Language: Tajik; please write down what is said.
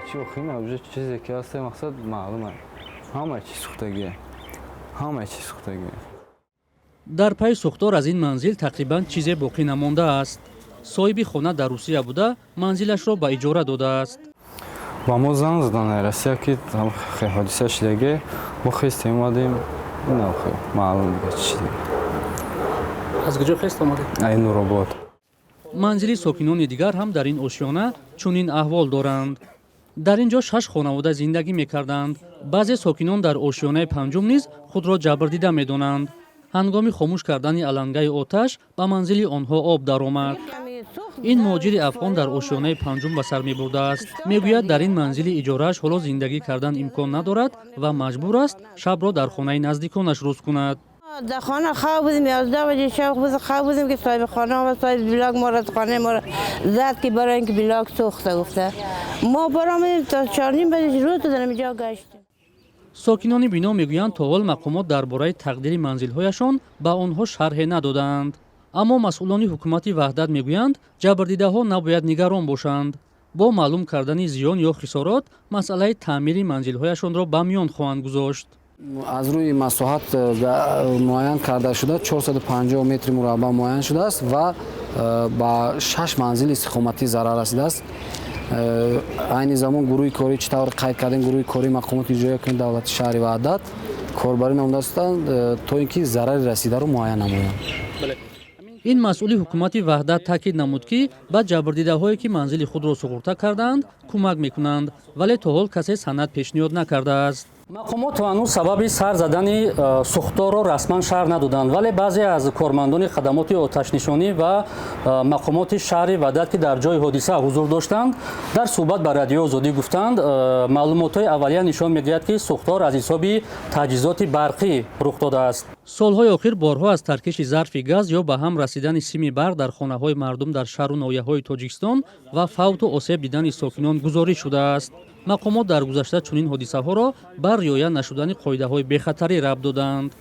چی خیلی уже چیزی که هست مقصد معلومه همه چی سوختگیه همه چی سوختگیه. дар пай сӯхтор аз ин манзил тақрибан чизе боқӣ намондааст. соҳиби хона дар Русия буда манзилашро ба иҷора додааст. ба мо занг задан Россия ки ҳодиса шудагӣ мо хистем омадем маълум дига чи аз куҷо хест омадед? ай Нуробод. манзили сокинони дигар ҳам дар ин ошёна чунин аҳвол доранд. дар ин ҷо 6 хонавода зиндагӣ мекарданд. баъзе сокинон дар ошёнаи панҷум низ худро ҷабрдида медонанд. ҳангоми хомӯш кардани алангаи оташ ба манзили онҳо об даромад. ин муҳоҷири афғон дар ошёнаи панҷум ба сар мебурдааст. мегӯяд дар ин манзили иҷорааш ҳоло зиндагӣ кардан имкон надорад ва маҷбур аст шабро дар хонаи наздиконаш рӯз кунад. در خانه خواب بودیم 11 بجه شب خواب بودیم که صاحب خانه و صاحب بلاک ما را خانه ما را زد که برای اینکه بلاک سوخته گفته ما برآمدیم تا 4:30 بجه روز در اینجا گشتیم. сокинони бино мегӯянд то ҳол мақомот дар бораи тақдири манзилҳояшон ба онҳо шарҳе надоданд. аммо масъулони ҳукумати ваҳдат мегӯянд ҷабрдидаҳо набояд нигарон бошанд. бо маълум кардани зиён ё хисорот масъалаи таъмири манзилҳояшонро ба миён хоҳанд гузошт. аз рӯи масоҳат муайян карда шуда 450 метри мураббаъ муайян шудааст ва ба 6 манзили истиқоматӣ зарар расидааст. айни замон гурӯҳи корӣ чӣ тавр қайд кардем гурӯҳи кории мақомоти иҷроия кунии давлати шаҳри ваҳдат корбарӣ намудастанд то ин ки зарари расидаро муайян намоянд. ин масъули ҳукумати ваҳдат таъкид намуд ки ба ҷабрдидаҳое ки манзили худро суғурта кардаанд кӯмак мекунанд вале то ҳол касе санад пешниҳод накардааст. мақомот то ҳанӯз сабаби сар задани сӯхторро расман шаҳр надоданд вале баъзе аз кормандони хадамоти оташнишонӣ ва мақомоти шаҳри ваҳдат ки дар ҷои ҳодиса ҳузур доштанд дар суҳбат ба радиои озодӣ гуфтанд маълумотҳои аввалия нишон медиҳад ки сӯхтор аз ҳисоби таҷҳизоти барқӣ рух додааст. солҳои охир борҳо аз таркиши зарфи газ ё ба ҳам расидани сими барқ дар хонаҳои мардум дар шаҳру ноҳияҳои тоҷикистон ва фавту осеб дидани сокинон гузориш шудааст. мақомот дар гузашта чунин ҳодисаҳоро ба риоя нашудани қоидаҳои бехатарӣ рабт доданд.